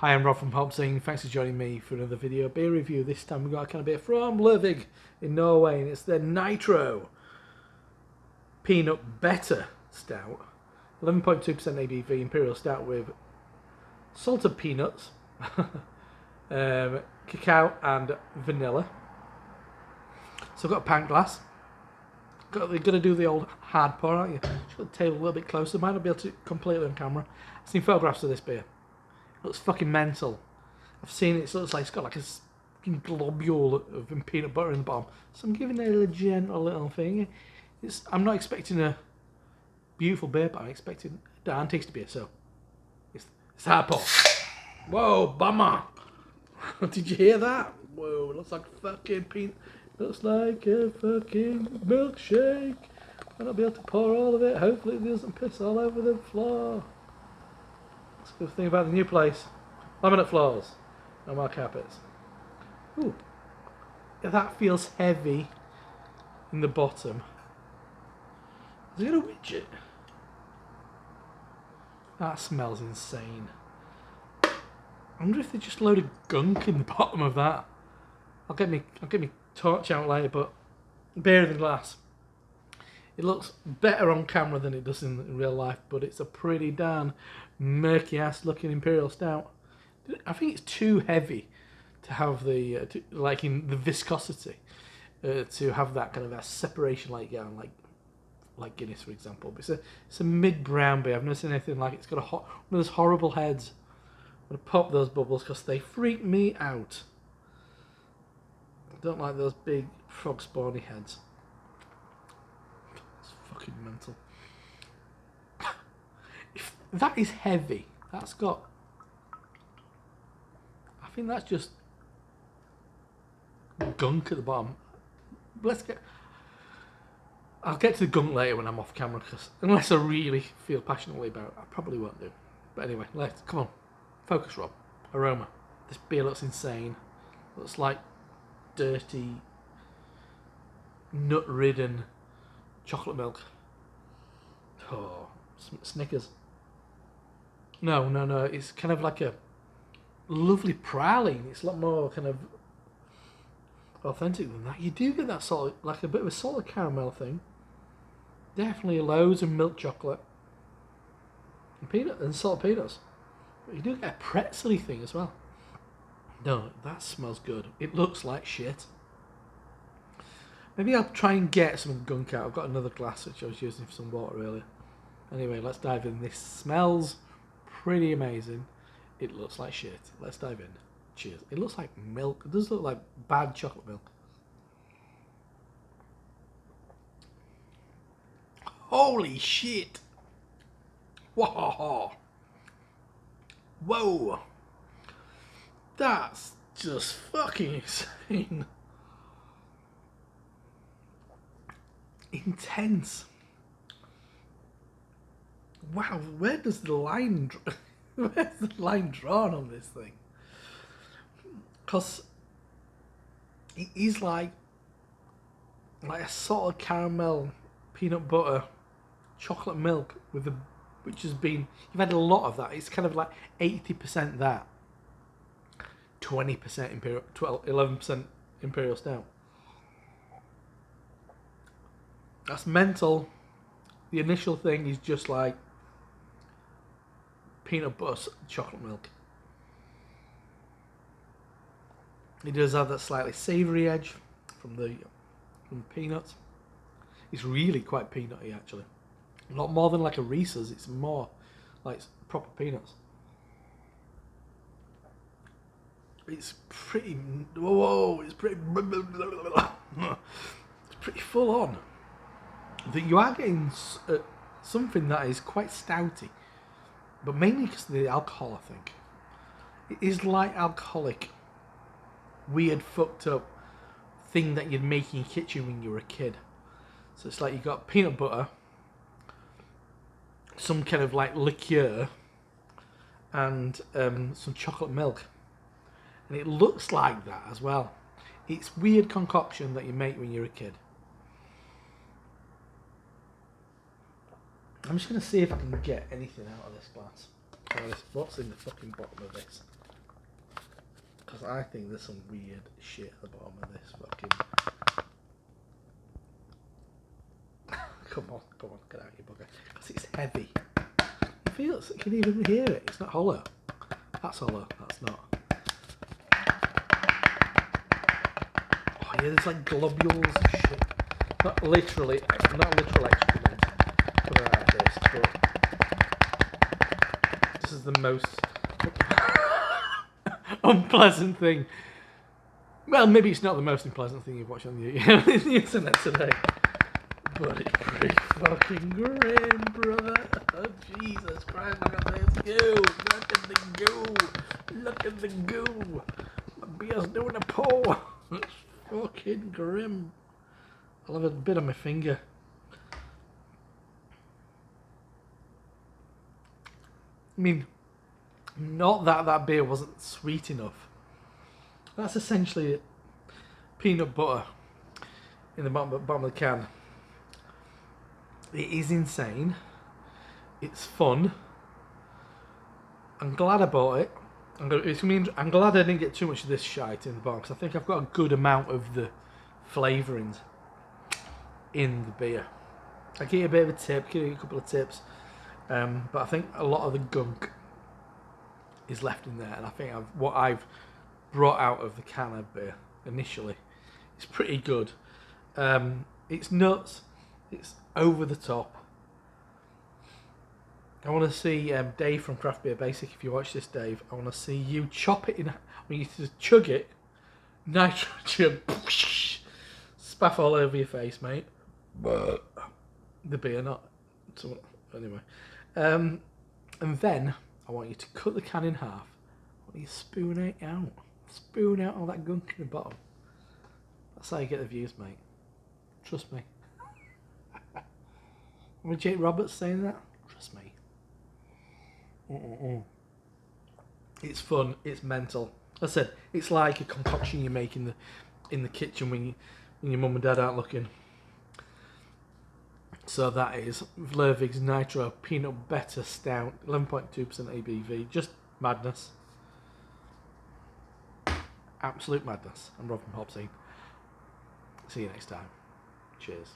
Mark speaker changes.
Speaker 1: Hi, I'm Rob from HopZine. Thanks for joining me for another video beer review. This time we've got a kind of beer from Lervig in Norway, and it's the Nitro Peanut Better Stout. 11.2% ABV Imperial Stout with salted peanuts, cacao and vanilla. So I've got a pint glass. You're going to do the old hard pour, aren't you? Just got the table a little bit closer. Might not be able to completely on camera. I've seen photographs of this beer. It looks fucking mental. I've seen it. It looks like it's got like a globule of peanut butter in the bottom. So I'm giving it a gentle little thing. I'm not expecting a beautiful beer, but I'm expecting a darn tasty beer. So it's hard pour. Whoa, bummer! Did you hear that? Whoa, it looks like fucking peanut. Looks like a fucking milkshake. Might not be able to pour all of it. Hopefully it doesn't piss all over the floor. That's a good thing about the new place. Laminate floors. No more carpets. Ooh. Yeah, that feels heavy in the bottom. Is it a widget? That smells insane. I wonder if they just loaded gunk in the bottom of that. I'll get me torch out later, but beer in the glass. It looks better on camera than it does in real life, but it's a pretty darn murky ass looking Imperial Stout. I think it's too heavy to have the like in the viscosity to have that kind of a separation like you get on like Guinness, for example. But it's a mid-brown beer. I've never seen anything like it. It's got one of those horrible heads. I'm gonna pop those bubbles because they freak me out. I don't like those big frog spawny heads. It's fucking mental. If that is heavy, that's got. I think that's just gunk at the bottom. I'll get to the gunk later when I'm off camera, because unless I really feel passionately about it, I probably won't do. But anyway, come on, focus, Rob. Aroma. This beer looks insane. Looks like dirty, nut-ridden chocolate milk. Oh, Snickers. No. It's kind of like a lovely praline. It's a lot more kind of authentic than that. You do get that sort of, like a bit of a salted caramel thing. Definitely loads of milk chocolate and salted peanuts. But you do get a pretzely thing as well. No, that smells good. It looks like shit. Maybe I'll try and get some gunk out. I've got another glass which I was using for some water earlier. Anyway, let's dive in. This smells pretty amazing. It looks like shit. Let's dive in. Cheers. It looks like milk. It does look like bad chocolate milk. Holy shit! Whoa! Whoa! That's just fucking insane. Intense. Wow, where's the line drawn on this thing? Because it is like a sort of caramel, peanut butter, chocolate milk with which has been, you've had a lot of that. It's kind of like 80% that, 20% Imperial, 11% Imperial Stout. That's mental. The initial thing is just like peanut butter, chocolate milk. It does have that slightly savoury edge from the peanuts. It's really quite peanutty actually. Not more than like a Reese's, it's more like proper peanuts. It's pretty, whoa, it's pretty full on. That you are getting something that is quite stouty, but mainly because of the alcohol, I think. It is like alcoholic, weird, fucked up thing that you'd make in your kitchen when you were a kid. So it's like you got peanut butter, some kind of like liqueur, and some chocolate milk. And it looks like that as well. It's weird concoction that you make when you're a kid. I'm just going to see if I can get anything out of this glass. What's in the fucking bottom of this? Because I think there's some weird shit at the bottom of this fucking... Come on, get out your bugger. Because it's heavy. You feel it, you can even hear it. It's not hollow. That's hollow, that's not. Oh yeah, there's like globules and shit. Not literal excrement. Put it like this, but this is the most unpleasant thing. Well, maybe it's not the most unpleasant thing you've watched on the internet today. But it's pretty fucking grim, brother. Oh, Jesus Christ, look at this goo. Look at the goo. Look at the goo. My beer's doing a pour. It's fucking grim. I'll have a bit on my finger. I mean, not that that beer wasn't sweet enough. That's essentially peanut butter in the bottom of the can. It is insane. It's fun. I'm glad I bought it. I'm glad I didn't get too much of this shite in the bottom, because I think I've got a good amount of the flavourings in the beer. I give you a bit of a tip, give you a couple of tips, but I think a lot of the gunk is left in there, and I think what I've brought out of the can of beer initially is pretty good. It's nuts. It's over the top. I want to see Dave from Craft Beer Basic. If you watch this, Dave, I want to see you chop it in. When you just chug it, nitrogen, spaff all over your face, mate. But the beer, not. So, anyway, and then I want you to cut the can in half. I want you to spoon it out. Spoon out all that gunk in the bottom. That's how you get the views, mate. Trust me. Remember Jake Roberts saying that? Trust me. It's fun. It's mental. I said it's like a concoction you make in the kitchen when your mum and dad aren't looking. So that is Lervig's Nitro Peanut Better Stout, 11.2% ABV. Just madness. Absolute madness. I'm Rob from HopZine. See you next time. Cheers.